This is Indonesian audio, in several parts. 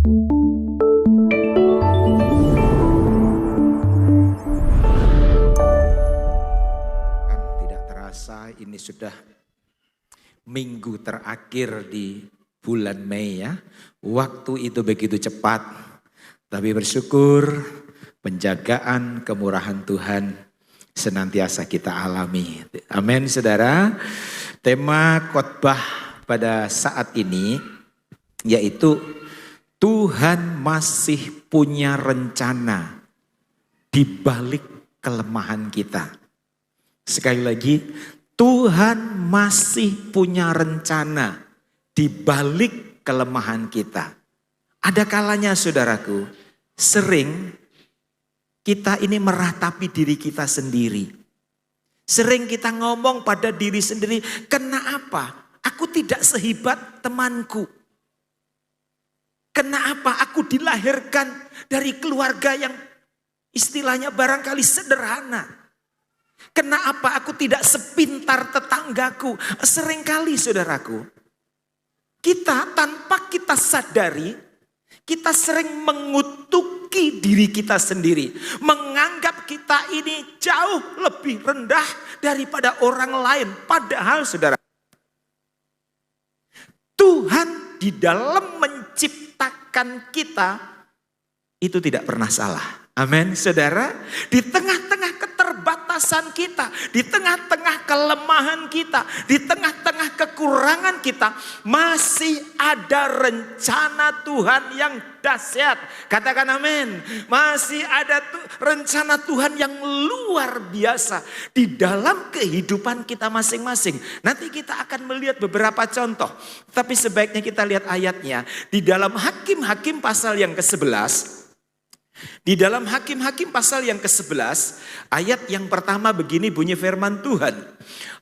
Kan tidak terasa ini sudah minggu terakhir di bulan Mei ya. Waktu itu begitu cepat. Tapi bersyukur penjagaan kemurahan Tuhan senantiasa kita alami. Amin saudara. Tema khotbah pada saat ini yaitu Tuhan masih punya rencana di balik kelemahan kita. Sekali lagi, Tuhan masih punya rencana di balik kelemahan kita. Ada kalanya saudaraku, sering kita ini meratapi diri kita sendiri. Sering kita ngomong pada diri sendiri, kenapa aku tidak sehebat temanku? Kenapa aku dilahirkan dari keluarga yang istilahnya barangkali sederhana? Kenapa aku tidak sepintar tetanggaku? Seringkali saudaraku, kita tanpa kita sadari, kita sering mengutuki diri kita sendiri. Menganggap kita ini jauh lebih rendah daripada orang lain. Padahal saudara, Tuhan di dalam menciptakan kita itu tidak pernah salah. Amin saudara. Di tengah-tengah keterbatasan kita, di tengah-tengah kelemahan kita, di tengah-tengah kekurangan kita, masih ada rencana Tuhan yang dahsyat. Katakan amin. Masih ada rencana Tuhan yang luar biasa di dalam kehidupan kita masing-masing. Nanti kita akan melihat beberapa contoh. Tapi sebaiknya kita lihat ayatnya. Di dalam Hakim-Hakim pasal yang ke-11. Di dalam Hakim-Hakim pasal yang ke-11, ayat yang pertama begini bunyi firman Tuhan.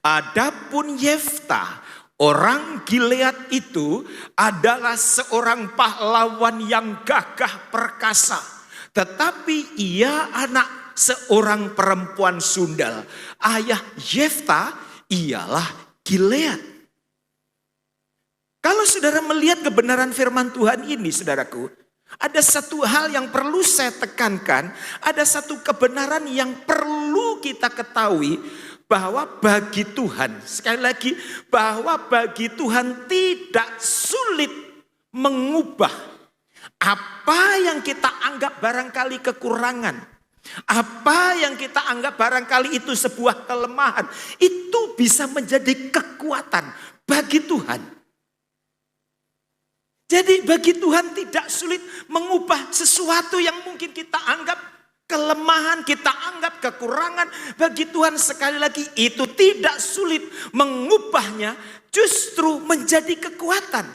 Adapun Yeftah, orang Gilead itu adalah seorang pahlawan yang gagah perkasa. Tetapi ia anak seorang perempuan sundal. Ayah Yeftah ialah Gilead. Kalau saudara melihat kebenaran firman Tuhan ini saudaraku, ada satu hal yang perlu saya tekankan, ada satu kebenaran yang perlu kita ketahui bahwa bagi Tuhan, sekali lagi, bahwa bagi Tuhan tidak sulit mengubah apa yang kita anggap barangkali kekurangan, apa yang kita anggap barangkali itu sebuah kelemahan, itu bisa menjadi kekuatan bagi Tuhan. Jadi bagi Tuhan tidak sulit mengubah sesuatu yang mungkin kita anggap kelemahan, kita anggap kekurangan. Bagi Tuhan sekali lagi itu tidak sulit mengubahnya, justru menjadi kekuatan.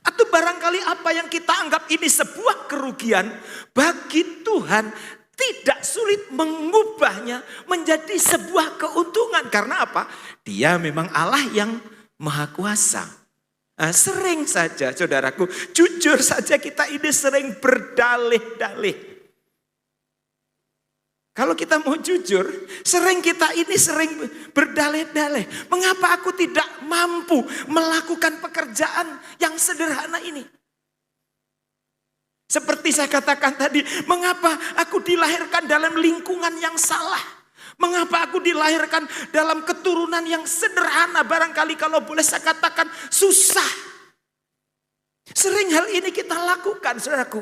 Atau barangkali apa yang kita anggap ini sebuah kerugian, bagi Tuhan tidak sulit mengubahnya menjadi sebuah keuntungan. Karena apa? Dia memang Allah yang Maha Kuasa. Nah, sering saja saudaraku, jujur saja kita ini sering berdalih-dalih. Kalau kita mau jujur, sering kita ini sering berdalih-dalih. Mengapa aku tidak mampu melakukan pekerjaan yang sederhana ini? Seperti saya katakan tadi, mengapa aku dilahirkan dalam lingkungan yang salah? Mengapa aku dilahirkan dalam keturunan yang sederhana? Barangkali kalau boleh saya katakan susah. Sering hal ini kita lakukan saudaraku.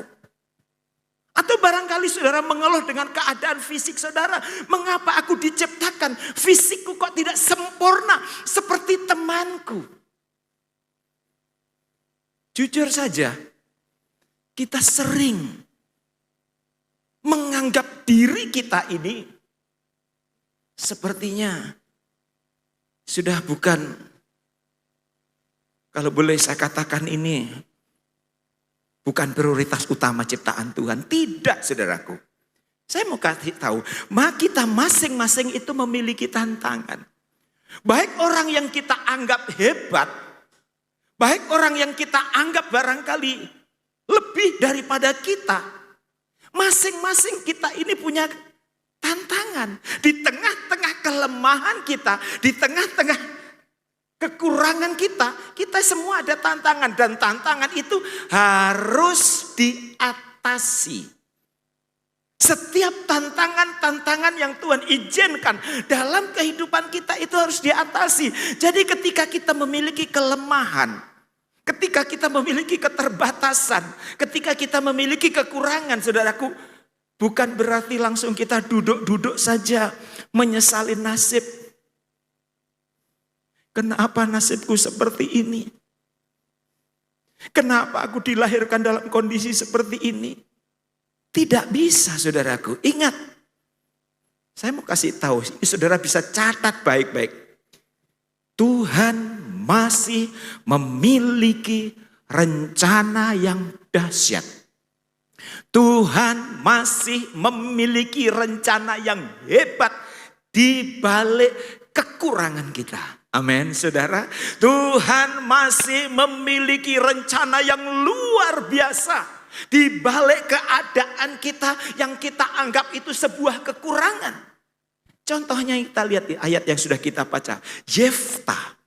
Atau barangkali saudara mengeluh dengan keadaan fisik saudara. Mengapa aku diciptakan? Fisikku kok tidak sempurna seperti temanku. Jujur saja, kita sering menganggap diri kita ini sepertinya sudah bukan, kalau boleh saya katakan ini, bukan prioritas utama ciptaan Tuhan. Tidak saudaraku. Saya mau kasih tahu, kita masing-masing itu memiliki tantangan. Baik orang yang kita anggap hebat, baik orang yang kita anggap barangkali lebih daripada kita. Masing-masing kita ini punya tantangan. Di tengah-tengah kelemahan kita, di tengah-tengah kekurangan kita semua ada tantangan. Dan tantangan itu harus diatasi. Setiap tantangan-tantangan yang Tuhan izinkan dalam kehidupan kita itu harus diatasi. Jadi ketika kita memiliki kelemahan, ketika kita memiliki keterbatasan, ketika kita memiliki kekurangan, saudaraku, bukan berarti langsung kita duduk-duduk saja menyesali nasib. Kenapa nasibku seperti ini? Kenapa aku dilahirkan dalam kondisi seperti ini? Tidak bisa, saudaraku. Ingat, saya mau kasih tahu, saudara bisa catat baik-baik. Tuhan masih memiliki rencana yang dahsyat. Tuhan masih memiliki rencana yang hebat di balik kekurangan kita. Amin, saudara. Tuhan masih memiliki rencana yang luar biasa di balik keadaan kita yang kita anggap itu sebuah kekurangan. Contohnya kita lihat di ayat yang sudah kita baca. Yeftah.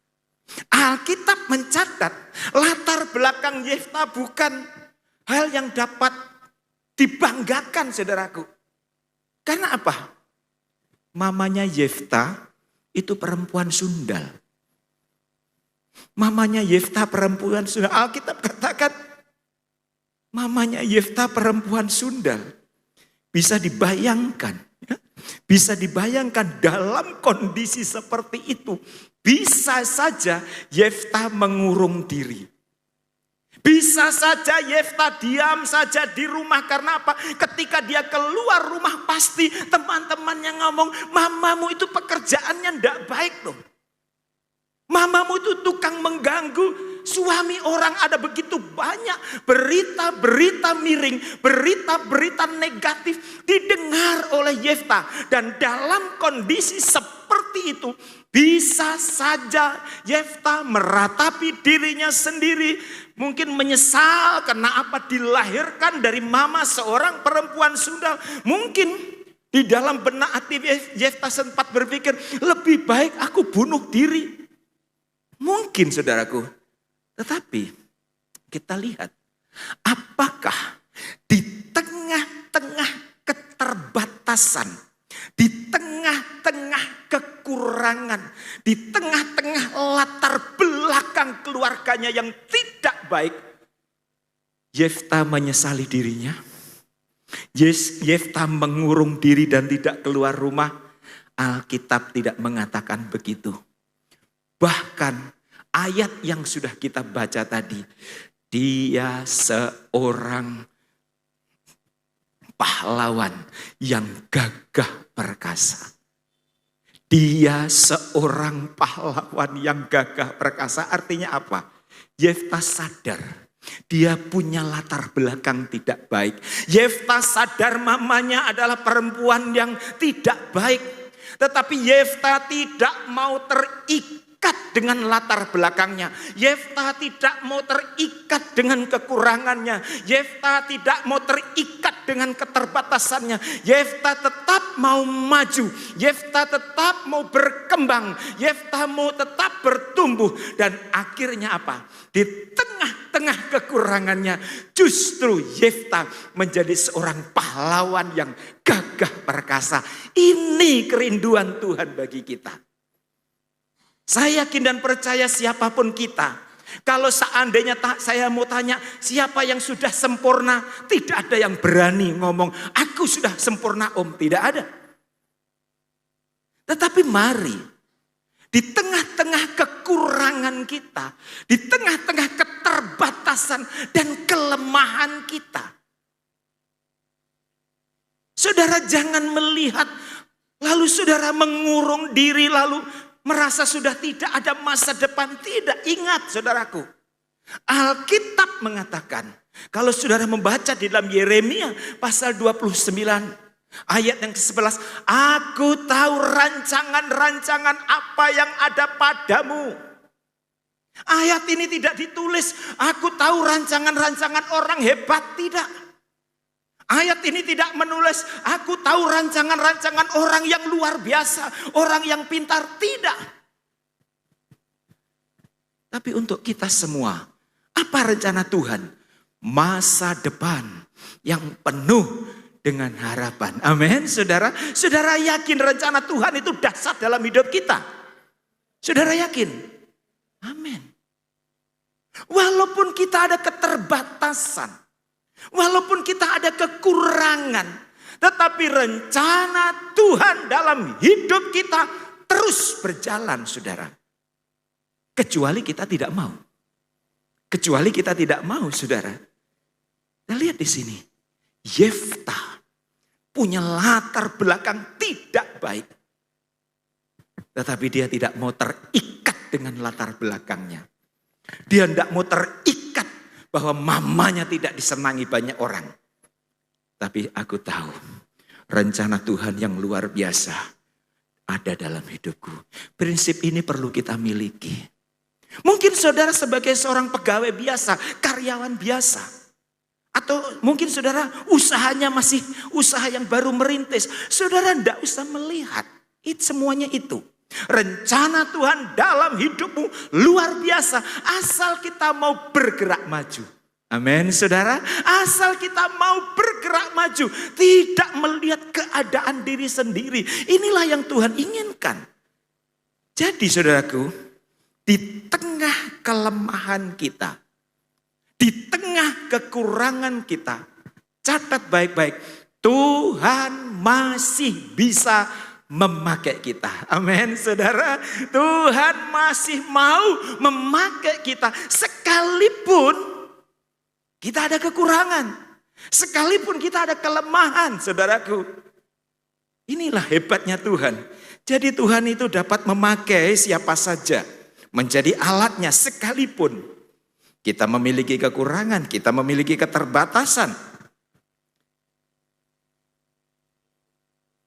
Alkitab mencatat latar belakang Yeftah bukan hal yang dapat dibanggakan, saudaraku. Karena apa? Mamanya Yeftah itu perempuan sundal. Mamanya Yeftah perempuan sundal. Alkitab katakan mamanya Yeftah perempuan sundal. Bisa dibayangkan. Ya? Bisa dibayangkan dalam kondisi seperti itu. Bisa saja Yeftah mengurung diri. Bisa saja Yeftah diam saja di rumah. Karena apa? Ketika dia keluar rumah pasti teman-temannya ngomong, mamamu itu pekerjaannya tidak baik loh. Mamamu itu tukang mengganggu. Suami orang, ada begitu banyak berita-berita miring, berita-berita negatif didengar oleh Yeftah. Dan dalam kondisi seperti itu, bisa saja Yeftah meratapi dirinya sendiri. Mungkin menyesal karena apa dilahirkan dari mama seorang perempuan sundal. Mungkin di dalam benak hati Yeftah sempat berpikir, lebih baik aku bunuh diri. Mungkin, saudaraku. Tetapi kita lihat, apakah di tengah-tengah keterbatasan, di tengah-tengah kekurangan, di tengah-tengah latar belakang keluarganya yang tidak baik, Yeftah menyesali dirinya. Yeftah mengurung diri dan tidak keluar rumah. Alkitab tidak mengatakan begitu. Bahkan ayat yang sudah kita baca tadi, dia seorang pahlawan yang gagah perkasa. Dia seorang pahlawan yang gagah perkasa. Artinya apa? Yeftah sadar dia punya latar belakang tidak baik. Yeftah sadar mamanya adalah perempuan yang tidak baik. Tetapi Yeftah tidak mau terikat dengan latar belakangnya. Yeftah tidak mau terikat dengan kekurangannya. Yeftah tidak mau terikat dengan keterbatasannya. Yeftah tetap mau maju. Yeftah tetap mau berkembang. Yeftah mau tetap bertumbuh. Dan akhirnya apa? Di tengah-tengah kekurangannya, justru Yeftah menjadi seorang pahlawan yang gagah perkasa. Ini kerinduan Tuhan bagi kita. Saya yakin dan percaya siapapun kita, kalau seandainya saya mau tanya siapa yang sudah sempurna, tidak ada yang berani ngomong aku sudah sempurna om, tidak ada. Tetapi mari di tengah-tengah kekurangan kita, di tengah-tengah keterbatasan dan kelemahan kita, saudara jangan melihat lalu saudara mengurung diri lalu merasa sudah tidak ada masa depan. Tidak, ingat saudaraku. Alkitab mengatakan, kalau saudara membaca di dalam Yeremia pasal 29 ayat yang ke-11. Aku tahu rancangan-rancangan apa yang ada padamu. Ayat ini tidak ditulis, aku tahu rancangan-rancangan orang hebat, tidak. Ayat ini tidak menulis, aku tahu rancangan-rancangan orang yang luar biasa, orang yang pintar, tidak. Tapi untuk kita semua, apa rencana Tuhan? Masa depan yang penuh dengan harapan. Amin, saudara. Saudara yakin rencana Tuhan itu dahsyat dalam hidup kita? Saudara yakin? Amin. Walaupun kita ada keterbatasan, walaupun kita ada kekurangan, tetapi rencana Tuhan dalam hidup kita terus berjalan, saudara. Kecuali kita tidak mau. Kecuali kita tidak mau, saudara. Kita lihat di sini. Yefta punya latar belakang tidak baik. Tetapi dia tidak mau terikat dengan latar belakangnya. Dia tidak mau terikat bahwa mamanya tidak disenangi banyak orang. Tapi aku tahu rencana Tuhan yang luar biasa ada dalam hidupku. Prinsip ini perlu kita miliki. Mungkin saudara sebagai seorang pegawai biasa, karyawan biasa. Atau mungkin saudara usahanya masih usaha yang baru merintis. Saudara tidak usah melihat semuanya itu. Rencana Tuhan dalam hidupmu luar biasa. Asal kita mau bergerak maju. Amin, saudara. Asal kita mau bergerak maju. Tidak melihat keadaan diri sendiri. Inilah yang Tuhan inginkan. Jadi saudaraku, di tengah kelemahan kita, di tengah kekurangan kita, catat baik-baik, Tuhan masih bisa memakai kita. Amin, saudara. Tuhan masih mau memakai kita. Sekalipun kita ada kekurangan. Sekalipun kita ada kelemahan, saudaraku. Inilah hebatnya Tuhan. Jadi Tuhan itu dapat memakai siapa saja. Menjadi alatnya sekalipun. Kita memiliki kekurangan, kita memiliki keterbatasan.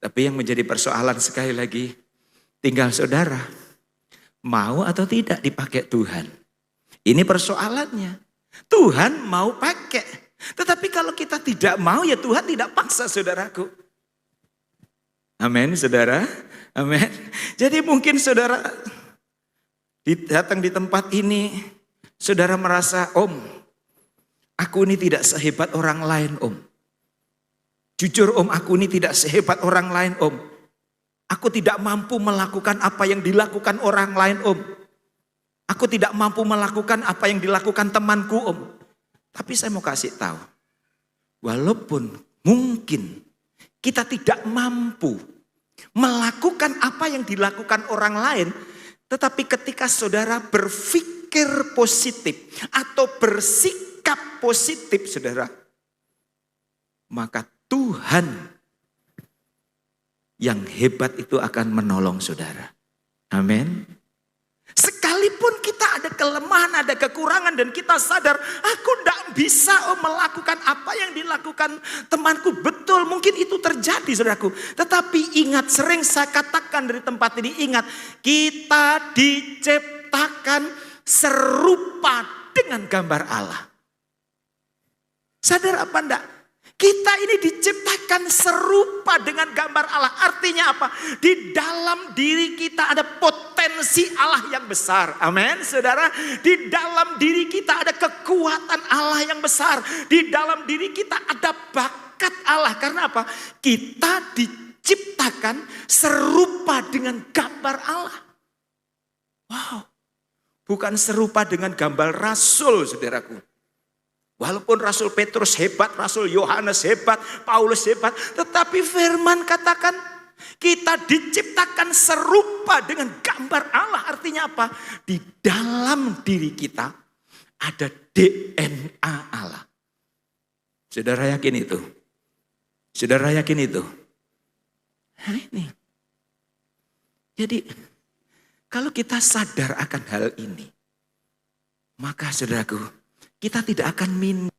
Tapi yang menjadi persoalan sekali lagi, tinggal saudara, mau atau tidak dipakai Tuhan. Ini persoalannya. Tuhan mau pakai. Tetapi kalau kita tidak mau, ya Tuhan tidak paksa, saudaraku. Amin, saudara. Amin. Jadi mungkin saudara datang di tempat ini, saudara merasa, Om, aku ini tidak sehebat orang lain, Om. Jujur, Om, aku ini tidak sehebat orang lain, Om. Aku tidak mampu melakukan apa yang dilakukan orang lain, Om. Aku tidak mampu melakukan apa yang dilakukan temanku, Om. Tapi saya mau kasih tahu, walaupun mungkin kita tidak mampu melakukan apa yang dilakukan orang lain, tetapi ketika saudara berpikir positif atau bersikap positif, saudara, maka Tuhan yang hebat itu akan menolong saudara. Amin. Sekalipun kita ada kelemahan, ada kekurangan dan kita sadar, aku tidak bisa melakukan apa yang dilakukan temanku. Betul, mungkin itu terjadi, saudaraku. Tetapi ingat, sering saya katakan dari tempat ini, ingat, kita diciptakan serupa dengan gambar Allah. Sadar apa enggak? Kita ini diciptakan serupa dengan gambar Allah. Artinya apa? Di dalam diri kita ada potensi Allah yang besar. Amin, saudara. Di dalam diri kita ada kekuatan Allah yang besar. Di dalam diri kita ada bakat Allah. Karena apa? Kita diciptakan serupa dengan gambar Allah. Wow. Bukan serupa dengan gambar rasul, saudaraku. Walaupun Rasul Petrus hebat, Rasul Yohanes hebat, Paulus hebat. Tetapi firman katakan kita diciptakan serupa dengan gambar Allah. Artinya apa? Di dalam diri kita ada DNA Allah. Saudara yakin itu? Saudara yakin itu? Nah ini. Jadi kalau kita sadar akan hal ini, maka saudaraku, kita tidak akan minder.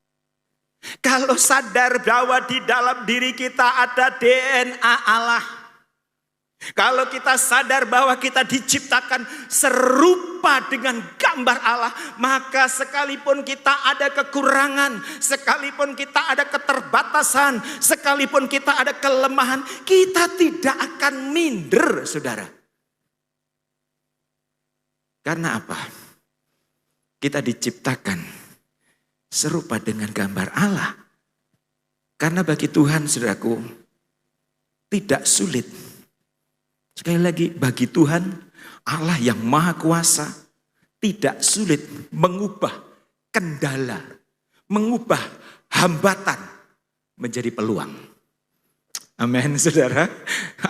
Kalau sadar bahwa di dalam diri kita ada DNA Allah. Kalau kita sadar bahwa kita diciptakan serupa dengan gambar Allah. Maka sekalipun kita ada kekurangan, sekalipun kita ada keterbatasan, sekalipun kita ada kelemahan, kita tidak akan minder, saudara. Karena apa? Kita diciptakan serupa dengan gambar Allah. Karena bagi Tuhan, saudaraku, tidak sulit. Sekali lagi, bagi Tuhan, Allah yang maha kuasa, tidak sulit mengubah kendala, mengubah hambatan menjadi peluang. Amin, saudara.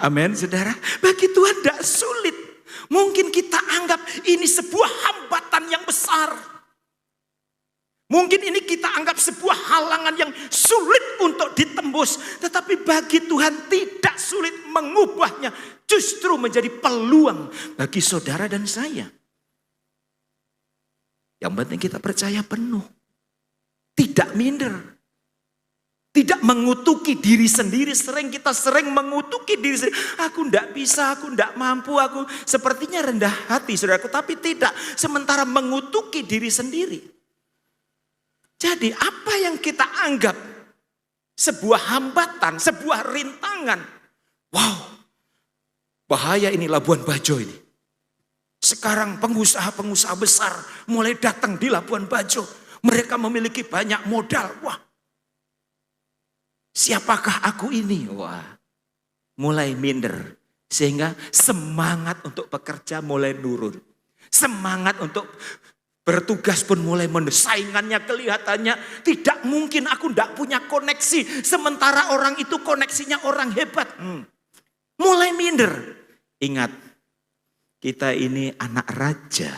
Amin, saudara. Bagi Tuhan tidak sulit. Mungkin kita anggap ini sebuah hambatan yang besar. Mungkin ini kita anggap sebuah halangan yang sulit untuk ditembus. Tetapi bagi Tuhan tidak sulit mengubahnya. Justru menjadi peluang bagi saudara dan saya. Yang penting kita percaya penuh. Tidak minder. Tidak mengutuki diri sendiri. Kita sering mengutuki diri sendiri. Aku tidak bisa, aku tidak mampu, aku sepertinya rendah hati, saudaraku. Tapi tidak, sementara mengutuki diri sendiri. Jadi apa yang kita anggap sebuah hambatan, sebuah rintangan. Wow, bahaya ini Labuan Bajo ini. Sekarang pengusaha-pengusaha besar mulai datang di Labuan Bajo. Mereka memiliki banyak modal. Wah, siapakah aku ini? Wah, mulai minder. Sehingga semangat untuk bekerja mulai turun. Semangat untuk bertugas pun mulai saingannya kelihatannya tidak mungkin, aku tidak punya koneksi. Sementara orang itu koneksinya orang hebat. Mulai minder. Ingat, kita ini anak raja.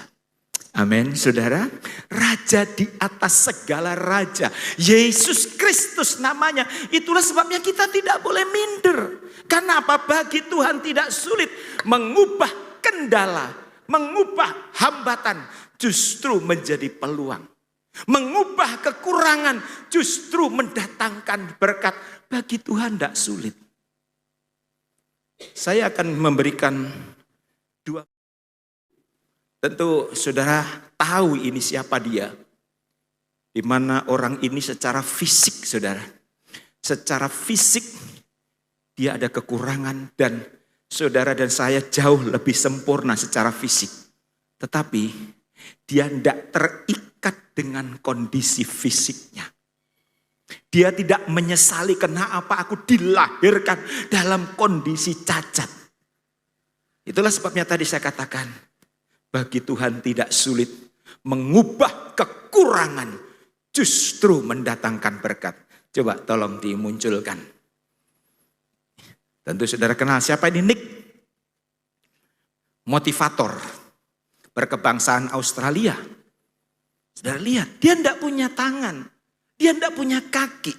Amin, saudara. Raja di atas segala raja. Yesus Kristus namanya. Itulah sebabnya kita tidak boleh minder. Karena apa? Bagi Tuhan tidak sulit mengubah kendala, mengubah hambatan, justru menjadi peluang. Mengubah kekurangan, justru mendatangkan berkat. Bagi Tuhan tidak sulit. Saya akan memberikan dua. Tentu saudara tahu ini siapa dia. Di mana orang ini secara fisik, saudara. Secara fisik dia ada kekurangan dan saudara dan saya jauh lebih sempurna secara fisik. Tetapi dia tidak terikat dengan kondisi fisiknya. Dia tidak menyesali kenapa aku dilahirkan dalam kondisi cacat. Itulah sebabnya tadi saya katakan, bagi Tuhan tidak sulit mengubah kekurangan, justru mendatangkan berkat. Coba tolong dimunculkan. Tentu saudara kenal siapa ini? Nick. Motivator. Berkebangsaan Australia. Saudara lihat, dia tidak punya tangan. Dia tidak punya kaki.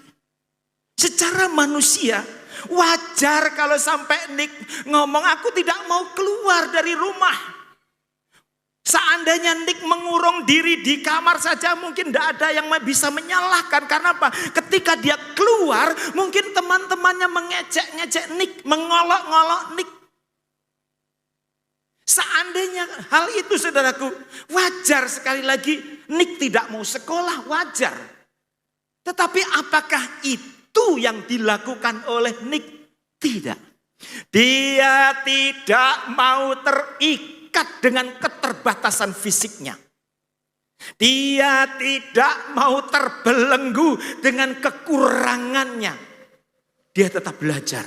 Secara manusia, wajar kalau sampai Nick ngomong, aku tidak mau keluar dari rumah. Seandainya Nick mengurung diri di kamar saja mungkin tidak ada yang bisa menyalahkan. Karena apa? Ketika dia keluar mungkin teman-temannya mengejek-ngejek Nick, mengolok-ngolok Nick. Seandainya hal itu saudaraku, wajar sekali lagi Nick tidak mau sekolah, wajar. Tetapi apakah itu yang dilakukan oleh Nick? Tidak. Dia tidak mau terikat dengan keterbatasan fisiknya. Dia tidak mau terbelenggu dengan kekurangannya. Dia tetap belajar.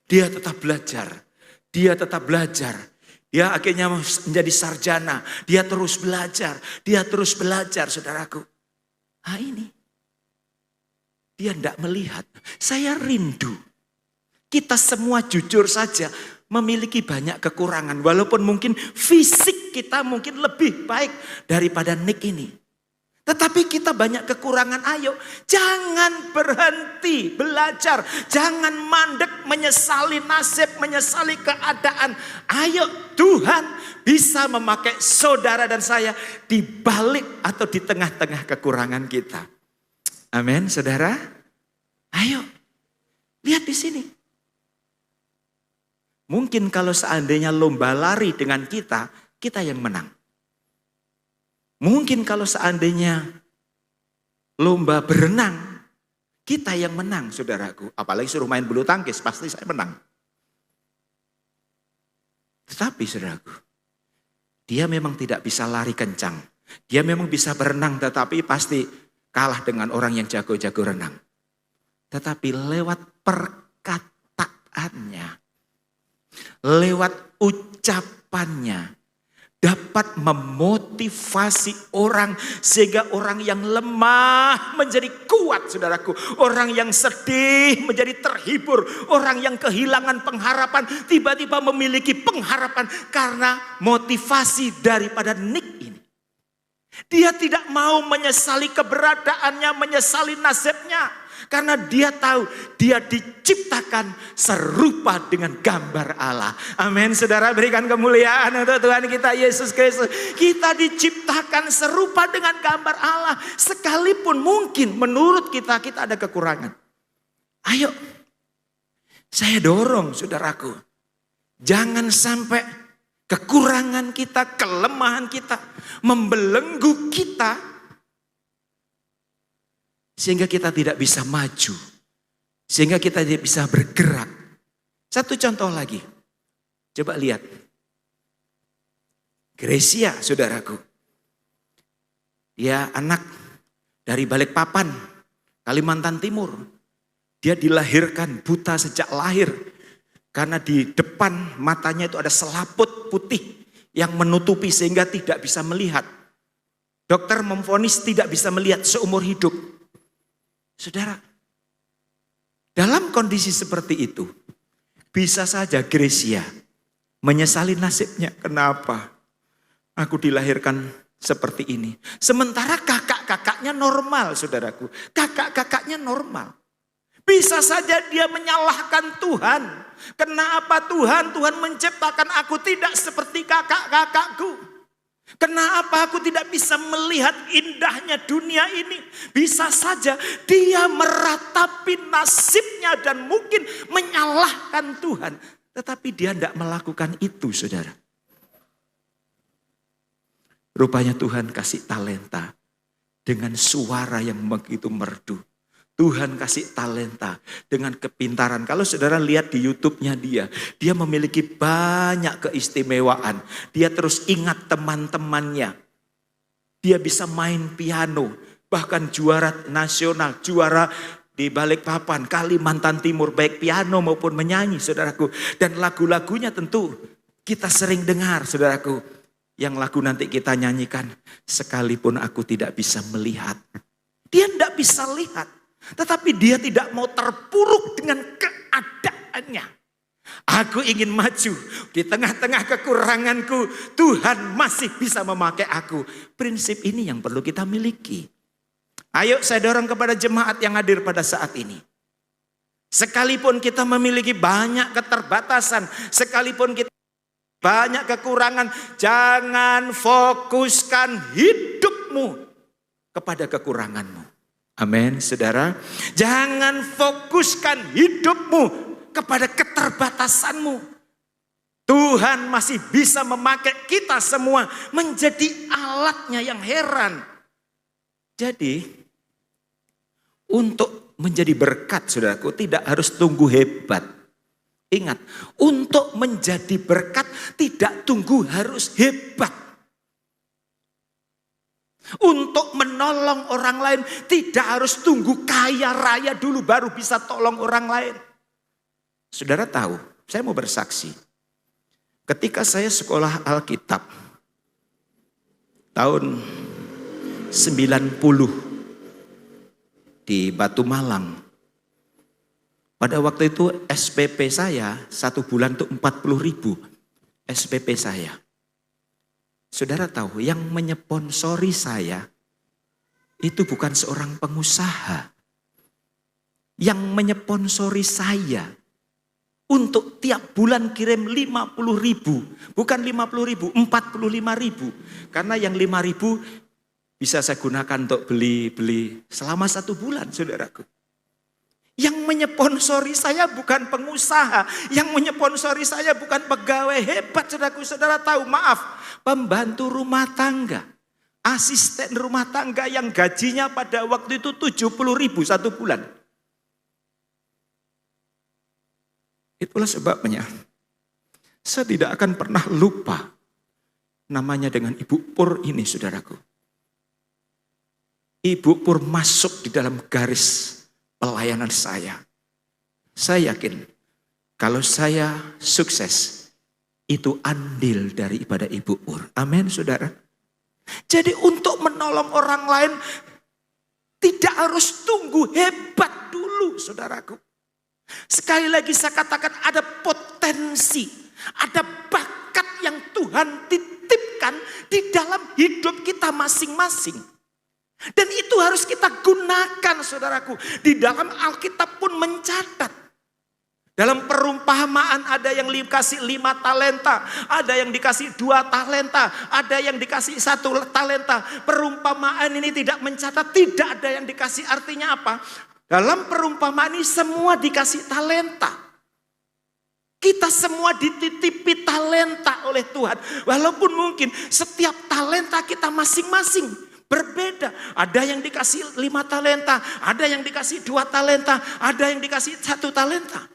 Dia tetap belajar. Dia tetap belajar. Dia akhirnya menjadi sarjana. Dia terus belajar. Dia terus belajar, saudaraku. Nah ini. Dia tidak melihat. Saya rindu. Kita semua jujur saja memiliki banyak kekurangan. Walaupun mungkin fisik kita mungkin lebih baik daripada Nick ini. Tetapi kita banyak kekurangan. Ayo jangan berhenti belajar. Jangan mandek menyesali nasib, menyesali keadaan. Ayo Tuhan bisa memakai saudara dan saya di balik atau di tengah-tengah kekurangan kita. Amin, saudara. Ayo lihat di sini. Mungkin kalau seandainya lomba lari dengan kita, kita yang menang. Mungkin kalau seandainya lomba berenang, kita yang menang, saudaraku. Apalagi suruh main bulu tangkis, pasti saya menang. Tetapi saudaraku, dia memang tidak bisa lari kencang. Dia memang bisa berenang tetapi pasti kalah dengan orang yang jago-jago renang. Tetapi lewat perkataannya, lewat ucapannya, dapat memotivasi orang sehingga orang yang lemah menjadi kuat, saudaraku. Orang yang sedih menjadi terhibur. Orang yang kehilangan pengharapan tiba-tiba memiliki pengharapan karena motivasi daripada Nick ini. Dia tidak mau menyesali keberadaannya, menyesali nasibnya. Karena dia tahu dia diciptakan serupa dengan gambar Allah. Amin. Saudara, berikan kemuliaan untuk Tuhan kita Yesus Kristus. Kita diciptakan serupa dengan gambar Allah. Sekalipun mungkin menurut kita ada kekurangan. Ayo, saya dorong saudaraku. Jangan sampai kekurangan kita, kelemahan kita membelenggu kita. Sehingga kita tidak bisa maju. Sehingga kita tidak bisa bergerak. Satu contoh lagi. Coba lihat. Gracia, saudaraku. Dia anak dari Balikpapan, Kalimantan Timur. Dia dilahirkan buta sejak lahir. Karena di depan matanya itu ada selaput putih yang menutupi sehingga tidak bisa melihat. Dokter memvonis tidak bisa melihat seumur hidup. Saudara, dalam kondisi seperti itu, bisa saja Gracia menyesali nasibnya. Kenapa aku dilahirkan seperti ini? Sementara kakak-kakaknya normal, saudaraku. Kakak-kakaknya normal. Bisa saja dia menyalahkan Tuhan. Kenapa Tuhan menciptakan aku tidak seperti kakak-kakakku? Kenapa aku tidak bisa melihat indahnya dunia ini? Bisa saja dia meratapi nasibnya dan mungkin menyalahkan Tuhan. Tetapi dia tidak melakukan itu, saudara. Rupanya Tuhan kasih talenta dengan suara yang begitu merdu. Tuhan kasih talenta dengan kepintaran. Kalau saudara lihat di YouTube-nya dia memiliki banyak keistimewaan. Dia terus ingat teman-temannya. Dia bisa main piano, bahkan juara nasional, juara di Balikpapan, Kalimantan Timur, baik piano maupun menyanyi, saudaraku. Dan lagu-lagunya tentu kita sering dengar, saudaraku. Yang lagu nanti kita nyanyikan, sekalipun aku tidak bisa melihat. Dia tidak bisa lihat. Tetapi dia tidak mau terpuruk dengan keadaannya. Aku ingin maju di tengah-tengah kekuranganku. Tuhan masih bisa memakai aku. Prinsip ini yang perlu kita miliki. Ayo saya dorong kepada jemaat yang hadir pada saat ini. Sekalipun kita memiliki banyak keterbatasan. Sekalipun kita banyak kekurangan. Jangan fokuskan hidupmu kepada kekuranganmu. Amin, saudara. Jangan fokuskan hidupmu kepada keterbatasanmu. Tuhan masih bisa memakai kita semua menjadi alatnya. Yang heran. Jadi, untuk menjadi berkat, saudaraku, tidak harus tunggu hebat. Ingat, untuk menjadi berkat tidak tunggu harus hebat. Untuk menolong orang lain tidak harus tunggu kaya raya dulu baru bisa tolong orang lain. Saudara tahu, saya mau bersaksi. Ketika saya sekolah Alkitab tahun 90 di Batu Malang. Pada waktu itu SPP saya 1 bulan itu 40.000 SPP saya. Saudara tahu, yang menyponsori saya itu bukan seorang pengusaha. Yang menyponsori saya untuk tiap bulan kirim 50.000. Bukan 50.000, 45.000. Karena yang 5.000 bisa saya gunakan untuk beli selama 1 bulan, saudaraku. Yang menyponsori saya bukan pengusaha. Yang menyponsori saya bukan pegawai hebat, saudaraku. Saudara tahu, maaf. Pembantu rumah tangga, asisten rumah tangga yang gajinya pada waktu itu 70.000 1 bulan. Itulah sebabnya saya tidak akan pernah lupa namanya dengan Ibu Pur ini, saudaraku. Ibu Pur masuk di dalam garis pelayanan saya. Saya yakin kalau saya sukses, itu andil dari ibadah Ibu Pur. Amin, saudara. Jadi untuk menolong orang lain, tidak harus tunggu hebat dulu, saudaraku. Sekali lagi saya katakan ada potensi, ada bakat yang Tuhan titipkan di dalam hidup kita masing-masing. Dan itu harus kita gunakan, saudaraku. Di dalam Alkitab pun mencatat. Dalam perumpamaan ada yang dikasih 5 talenta, ada yang dikasih 2 talenta, ada yang dikasih 1 talenta. Perumpamaan ini tidak mencatat, tidak ada yang dikasih. Artinya apa? Dalam perumpamaan ini semua dikasih talenta. Kita semua dititipi talenta oleh Tuhan. Walaupun mungkin setiap talenta kita masing-masing berbeda. Ada yang dikasih 5 talenta, ada yang dikasih 2 talenta, ada yang dikasih 1 talenta.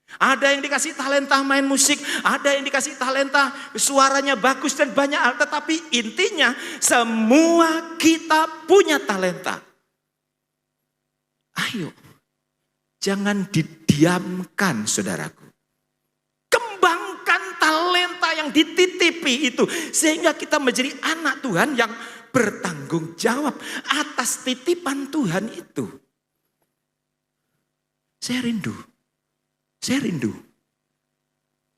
Ada yang dikasih talenta main musik, ada yang dikasih talenta suaranya bagus dan banyak hal. Tetapi intinya semua kita punya talenta. Ayo, jangan didiamkan, saudaraku. Kembangkan talenta yang dititipi itu. Sehingga kita menjadi anak Tuhan yang bertanggung jawab atas titipan Tuhan itu. Saya rindu.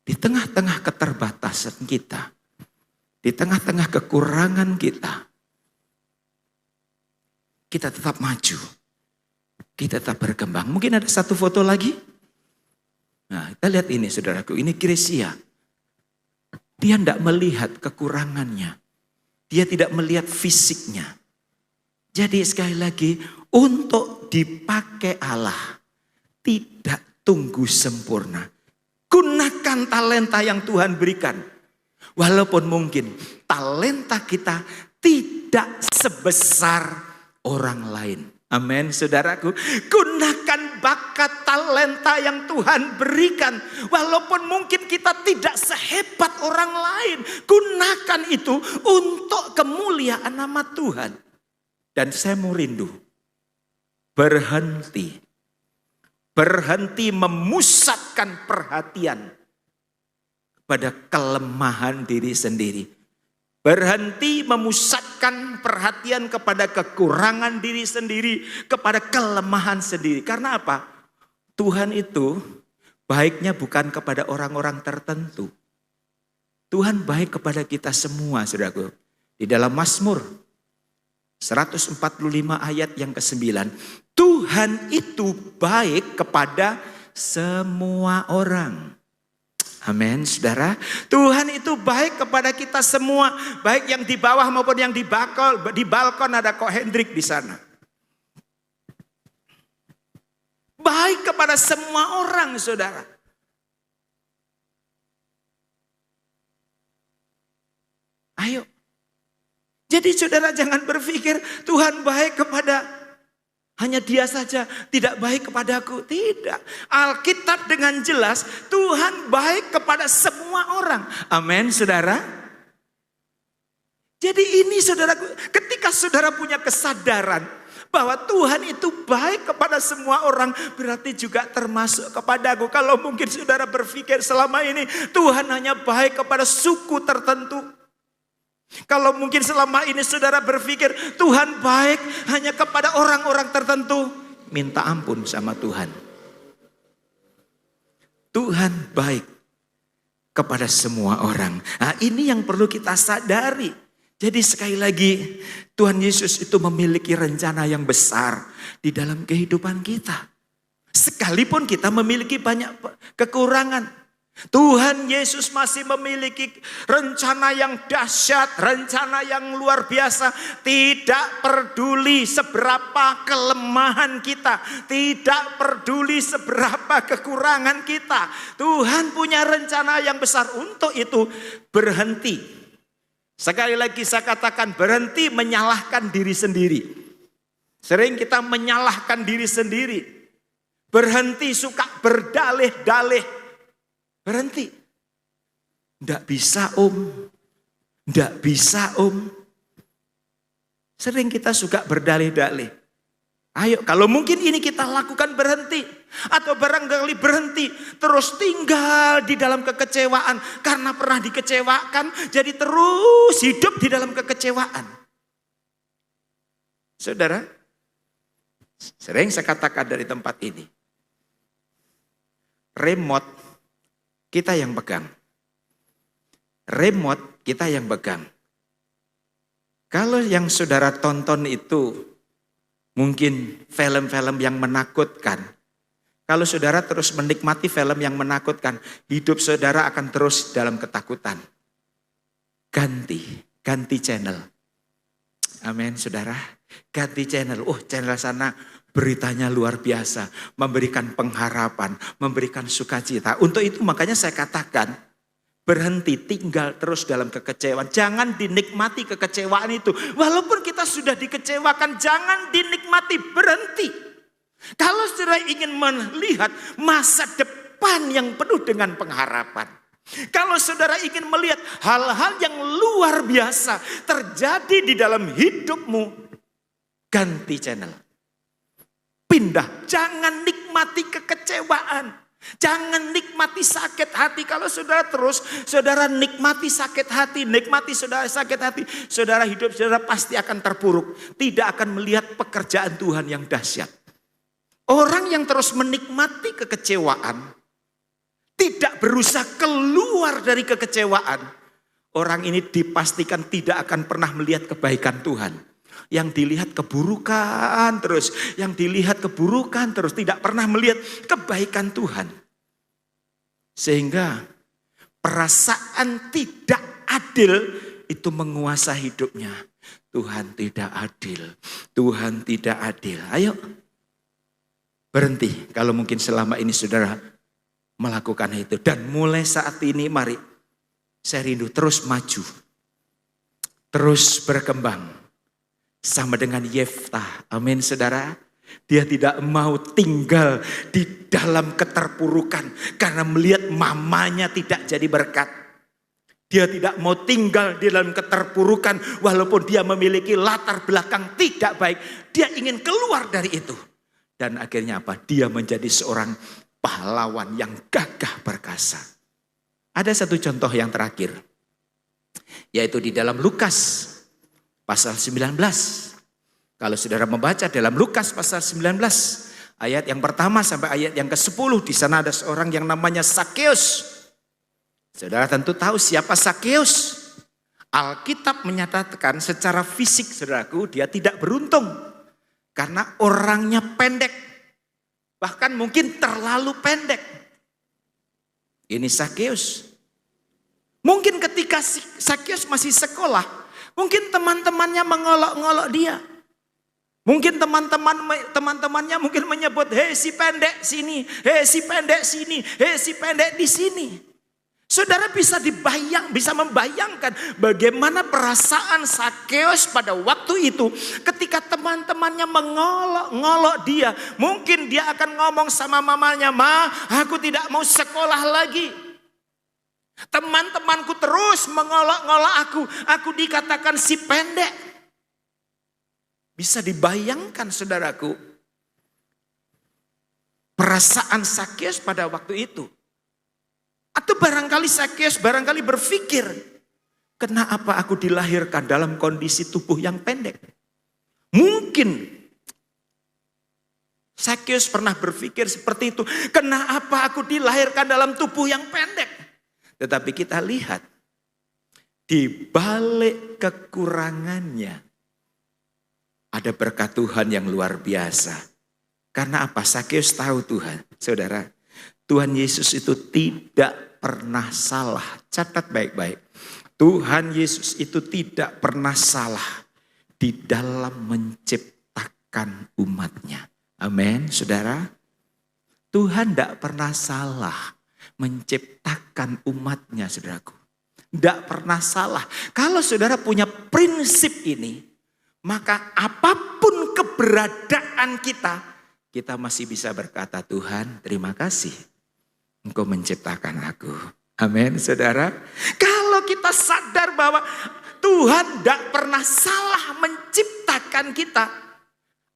Di tengah-tengah keterbatasan kita, di tengah-tengah kekurangan kita tetap maju, kita tetap berkembang. Mungkin ada satu foto lagi. Nah, kita lihat ini, saudaraku, ini Gresia. Dia tidak melihat kekurangannya, dia tidak melihat fisiknya. Jadi sekali lagi, untuk dipakai Allah, tidak tunggu sempurna. Gunakan talenta yang Tuhan berikan. Walaupun mungkin talenta kita tidak sebesar orang lain. Amin, saudaraku. Gunakan bakat talenta yang Tuhan berikan. Walaupun mungkin kita tidak sehebat orang lain. Gunakan itu untuk kemuliaan nama Tuhan. Dan saya mau rindu. Berhenti memusatkan perhatian pada kelemahan diri sendiri. Berhenti memusatkan perhatian kepada kekurangan diri sendiri, kepada kelemahan sendiri. Karena apa? Tuhan itu baiknya bukan kepada orang-orang tertentu. Tuhan baik kepada kita semua, saudaraku. Di dalam Mazmur 145 ayat yang ke-9. Tuhan itu baik kepada semua orang. Amin, saudara. Tuhan itu baik kepada kita semua. Baik yang di bawah maupun yang di balkon ada Kok Hendrik di sana. Baik kepada semua orang, saudara. Ayo. Jadi saudara jangan berpikir Tuhan baik kepada hanya dia saja, tidak baik kepadaku. Tidak. Alkitab dengan jelas Tuhan baik kepada semua orang. Amin, saudara. Jadi ini saudaraku, ketika saudara punya kesadaran bahwa Tuhan itu baik kepada semua orang, berarti juga termasuk kepadaku. Kalau mungkin saudara berpikir selama ini Tuhan hanya baik kepada suku tertentu. Kalau mungkin selama ini saudara berpikir Tuhan baik hanya kepada orang-orang tertentu, minta ampun sama Tuhan. Tuhan baik kepada semua orang. Nah, ini yang perlu kita sadari. Jadi sekali lagi, Tuhan Yesus itu memiliki rencana yang besar di dalam kehidupan kita. Sekalipun kita memiliki banyak kekurangan, Tuhan Yesus masih memiliki rencana yang dahsyat, rencana yang luar biasa. Tidak peduli seberapa kelemahan kita, tidak peduli seberapa kekurangan kita. Tuhan punya rencana yang besar. Untuk itu berhenti. Sekali lagi saya katakan, berhenti menyalahkan diri sendiri. Sering kita menyalahkan diri sendiri. Berhenti suka berdalih-dalih. Berhenti. Tidak bisa om. Sering kita suka berdalih-dalih. Ayo, kalau mungkin ini kita lakukan berhenti. Atau barangkali berhenti, terus tinggal di dalam kekecewaan. Karena pernah dikecewakan, jadi terus hidup di dalam kekecewaan. Saudara, sering saya katakan dari tempat ini. Remote kita yang pegang. Remote kita yang pegang. Kalau yang saudara tonton itu mungkin film-film yang menakutkan. Kalau saudara terus menikmati film yang menakutkan, hidup saudara akan terus dalam ketakutan. Ganti channel. Amin, saudara. Ganti channel. Oh, channel sana beritanya luar biasa, memberikan pengharapan, memberikan sukacita. Untuk itu makanya saya katakan, berhenti, tinggal terus dalam kekecewaan. Jangan dinikmati kekecewaan itu. Walaupun kita sudah dikecewakan, jangan dinikmati, berhenti. Kalau saudara ingin melihat masa depan yang penuh dengan pengharapan. Kalau saudara ingin melihat hal-hal yang luar biasa terjadi di dalam hidupmu, ganti channel. Pindah, jangan nikmati kekecewaan. Jangan nikmati sakit hati. Kalau saudara terus, saudara nikmati sakit hati, nikmati saudara sakit hati, saudara hidup saudara pasti akan terpuruk. Tidak akan melihat pekerjaan Tuhan yang dahsyat. Orang yang terus menikmati kekecewaan, tidak berusaha keluar dari kekecewaan, orang ini dipastikan tidak akan pernah melihat kebaikan Tuhan. Yang dilihat keburukan terus, yang dilihat keburukan terus, tidak pernah melihat kebaikan Tuhan. Sehingga perasaan tidak adil itu menguasai hidupnya. Tuhan tidak adil, Tuhan tidak adil. Ayo berhenti kalau mungkin selama ini saudara melakukan itu. Dan mulai saat ini mari saya rindu terus maju, terus berkembang. Sama dengan Yeftah, amin saudara. Dia tidak mau tinggal di dalam keterpurukan karena melihat mamanya tidak jadi berkat. Dia tidak mau tinggal di dalam keterpurukan walaupun dia memiliki latar belakang tidak baik. Dia ingin keluar dari itu. Dan akhirnya apa? Dia menjadi seorang pahlawan yang gagah perkasa. Ada satu contoh yang terakhir. Yaitu di dalam Lukas pasal 19. Kalau saudara membaca dalam Lukas pasal 19. Ayat yang pertama sampai ayat yang ke-10. Di sana ada seorang yang namanya Sakeus. Saudara tentu tahu siapa Sakeus. Alkitab menyatakan secara fisik saudaraku dia tidak beruntung. Karena orangnya pendek. Bahkan mungkin terlalu pendek. Ini Sakeus. Mungkin ketika Sakeus masih sekolah. Mungkin teman-temannya mengolok-ngolok dia. Mungkin teman-temannya mungkin menyebut, hei si pendek sini, hei si pendek sini, hei si pendek di sini. Saudara bisa membayangkan bagaimana perasaan Sakeus pada waktu itu ketika teman-temannya mengolok-ngolok dia. Mungkin dia akan ngomong sama mamanya, "Ma, aku tidak mau sekolah lagi. Teman-temanku terus mengolok-ngolok aku dikatakan si pendek." Bisa dibayangkan saudaraku perasaan Sakeus pada waktu itu. Atau barangkali Sakeus berpikir, kenapa aku dilahirkan dalam kondisi tubuh yang pendek? Mungkin Sakeus pernah berpikir seperti itu. Kenapa aku dilahirkan dalam tubuh yang pendek? Tetapi kita lihat di balik kekurangannya ada berkat Tuhan yang luar biasa. Karena apa? Sakeus tahu Tuhan. Saudara, Tuhan Yesus itu tidak pernah salah. Catat baik-baik. Tuhan Yesus itu tidak pernah salah di dalam menciptakan umatnya. Amin, saudara. Tuhan tidak pernah salah menciptakan umatnya, saudaraku. Tidak pernah salah. Kalau saudara punya prinsip ini, maka apapun keberadaan kita masih bisa berkata, Tuhan terima kasih. Engkau menciptakan aku. Amin, saudara. Kalau kita sadar bahwa Tuhan tidak pernah salah menciptakan menciptakan kita.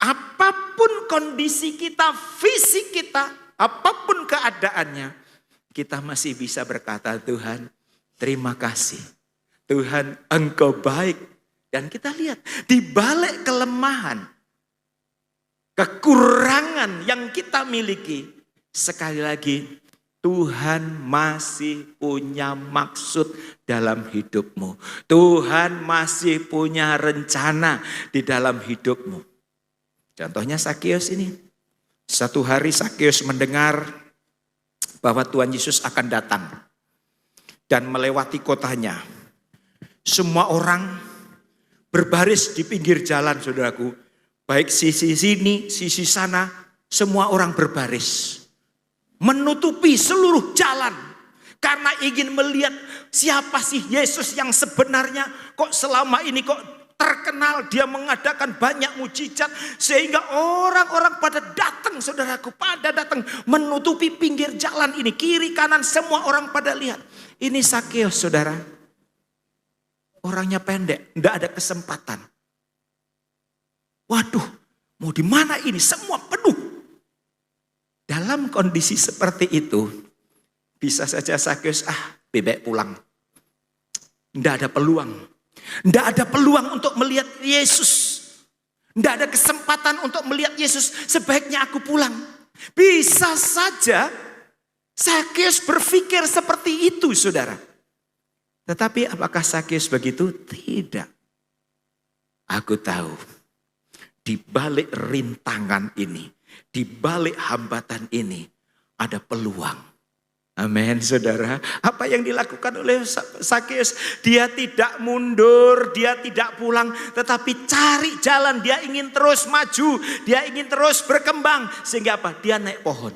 Apapun kondisi kita, fisik kita, apapun keadaannya, kita masih bisa berkata, Tuhan, terima kasih. Tuhan, Engkau baik. Dan kita lihat, di balik kelemahan, kekurangan yang kita miliki, sekali lagi, Tuhan masih punya maksud dalam hidupmu. Tuhan masih punya rencana di dalam hidupmu. Contohnya Sakeus ini. Satu hari Sakeus mendengar bahwa Tuhan Yesus akan datang dan melewati kotanya. Semua orang berbaris di pinggir jalan, saudaraku. Baik sisi sini, sisi sana, semua orang berbaris. Menutupi seluruh jalan. Karena ingin melihat siapa sih Yesus yang sebenarnya. Kok selama ini kok terkenal, dia mengadakan banyak mujizat sehingga orang-orang pada datang, saudaraku, pada datang menutupi pinggir jalan ini, kiri kanan semua orang pada lihat. Ini Sakeus, saudara. Orangnya pendek, enggak ada kesempatan. Waduh, mau di mana ini? Semua penuh. Dalam kondisi seperti itu, bisa saja Sakeus bebek pulang. Enggak ada peluang. Tidak ada peluang untuk melihat Yesus. Tidak ada kesempatan untuk melihat Yesus. Sebaiknya aku pulang. Bisa saja Sakeus berpikir seperti itu, saudara. Tetapi apakah Sakeus begitu? Tidak. Aku tahu di balik rintangan ini, di balik hambatan ini ada peluang. Amin, saudara. Apa yang dilakukan oleh Sakeus? Dia tidak mundur, dia tidak pulang, tetapi cari jalan. Dia ingin terus maju, dia ingin terus berkembang. Sehingga apa? Dia naik pohon.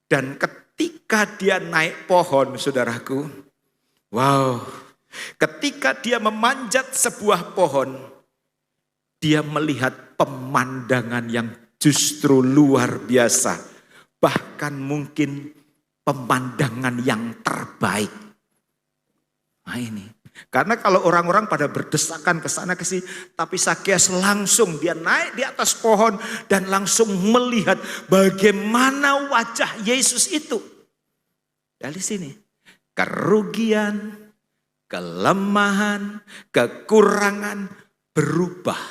Dan ketika dia naik pohon, saudaraku, wow, ketika dia memanjat sebuah pohon, dia melihat pemandangan yang justru luar biasa. Bahkan mungkin pemandangan yang terbaik. Nah ini. Karena kalau orang-orang pada berdesakan ke sana ke sini, tapi Sakeus langsung dia naik di atas pohon dan langsung melihat bagaimana wajah Yesus itu. Dari sini, kerugian, kelemahan, kekurangan berubah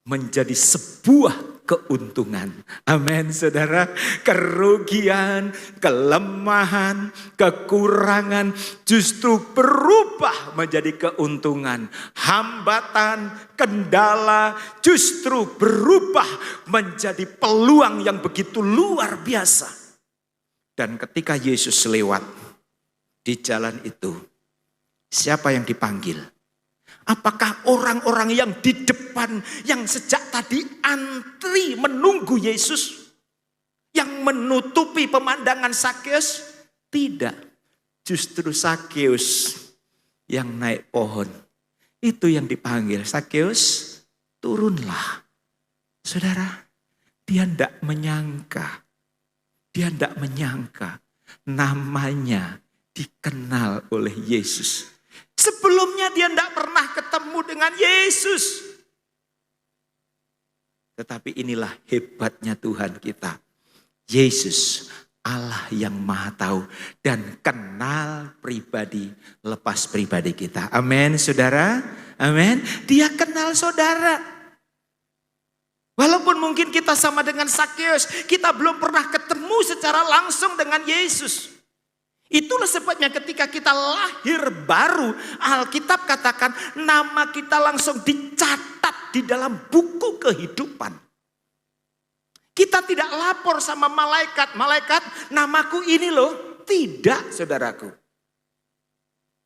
menjadi sebuah keuntungan. Amin, saudara. Kerugian, kelemahan, kekurangan justru berubah menjadi keuntungan. Hambatan, kendala justru berubah menjadi peluang yang begitu luar biasa. Dan ketika Yesus lewat di jalan itu, siapa yang dipanggil? Apakah orang-orang yang di depan, yang sejak tadi antri menunggu Yesus, yang menutupi pemandangan Sakeus? Tidak. Justru Sakeus yang naik pohon. Itu yang dipanggil. Sakeus, turunlah. Saudara, dia tidak menyangka. Dia tidak menyangka namanya dikenal oleh Yesus. Sebelumnya dia tidak pernah ketemu dengan Yesus. Tetapi inilah hebatnya Tuhan kita. Yesus, Allah yang maha tahu dan kenal pribadi lepas pribadi kita. Amin, saudara. Amin. Dia kenal saudara. Walaupun mungkin kita sama dengan Sakeus, kita belum pernah ketemu secara langsung dengan Yesus. Itulah sebabnya ketika kita lahir baru, Alkitab katakan nama kita langsung dicatat di dalam buku kehidupan. Kita tidak lapor sama malaikat, namaku ini loh. Tidak, saudaraku.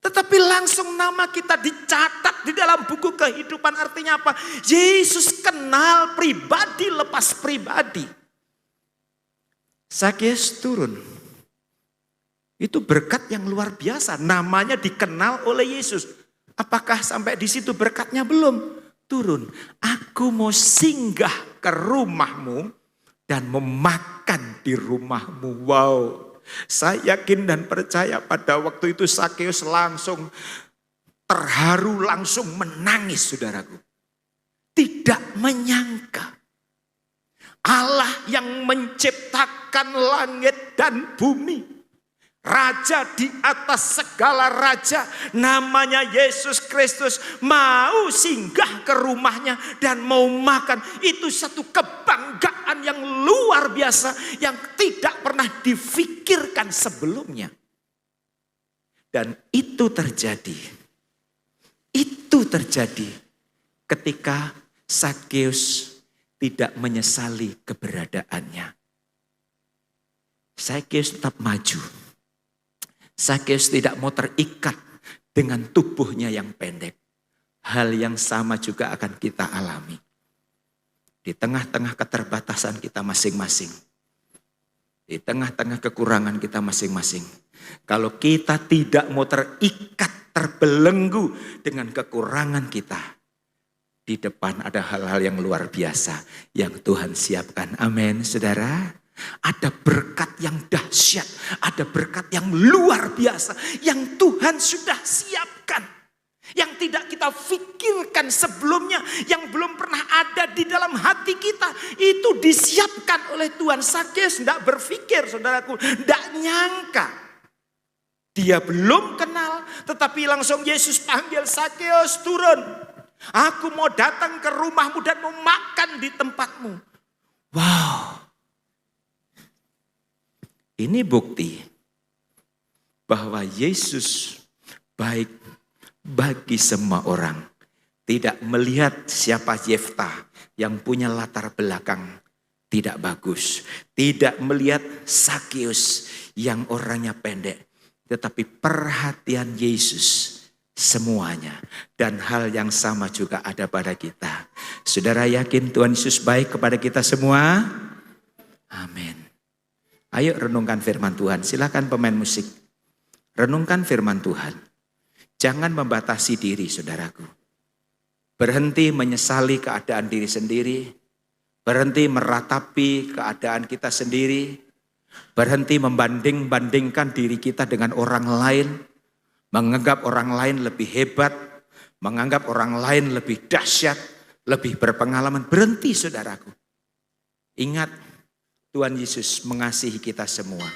Tetapi langsung nama kita dicatat di dalam buku kehidupan. Artinya apa? Yesus kenal pribadi lepas pribadi. Sakeus turun. Itu berkat yang luar biasa. Namanya dikenal oleh Yesus. Apakah sampai di situ berkatnya belum? Turun. Aku mau singgah ke rumahmu dan memakan di rumahmu. Wow. Saya yakin dan percaya pada waktu itu Sakeus langsung terharu, langsung menangis, saudaraku. tidak menyangka Allah yang menciptakan langit dan bumi, Raja di atas segala raja, namanya Yesus Kristus, mau singgah ke rumahnya dan mau makan. Itu satu kebanggaan yang luar biasa yang tidak pernah difikirkan sebelumnya. Dan itu terjadi. Itu terjadi ketika Zakheus tidak menyesali keberadaannya. Zakheus tetap maju. Zakheus tidak mau terikat dengan tubuhnya yang pendek. Hal yang sama juga akan kita alami. Di tengah-tengah keterbatasan kita masing-masing. Di tengah-tengah kekurangan kita masing-masing. Kalau kita tidak mau terikat, terbelenggu dengan kekurangan kita, di depan ada hal-hal yang luar biasa yang Tuhan siapkan. Amin, saudara. Ada berkat yang dahsyat, ada berkat yang luar biasa yang Tuhan sudah siapkan. Yang tidak kita pikirkan sebelumnya, yang belum pernah ada di dalam hati kita. Itu disiapkan oleh Tuhan. Zakheus tidak berpikir, saudaraku, tidak nyangka. Dia belum kenal, tetapi langsung Yesus panggil, Zakheus turun. Aku mau datang ke rumahmu dan mau makan di tempatmu. Wow. Ini bukti bahwa Yesus baik bagi semua orang. Tidak melihat siapa Yeftah yang punya latar belakang tidak bagus. Tidak melihat Zakheus yang orangnya pendek. Tetapi perhatian Yesus semuanya. Dan hal yang sama juga ada pada kita. Saudara yakin Tuhan Yesus baik kepada kita semua? Amin. Ayo renungkan firman Tuhan. Silakan pemain musik. Renungkan firman Tuhan. Jangan membatasi diri, saudaraku. Berhenti menyesali keadaan diri sendiri. Berhenti meratapi keadaan kita sendiri. Berhenti membanding-bandingkan diri kita dengan orang lain. Menganggap orang lain lebih hebat. Menganggap orang lain lebih dahsyat. Lebih berpengalaman. Berhenti, saudaraku. Ingat, Tuhan Yesus mengasihi kita semua.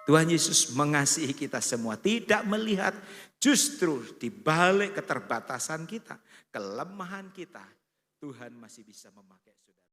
Tuhan Yesus mengasihi kita semua. Tidak melihat justru di balik keterbatasan kita, kelemahan kita, Tuhan masih bisa memakai saudara.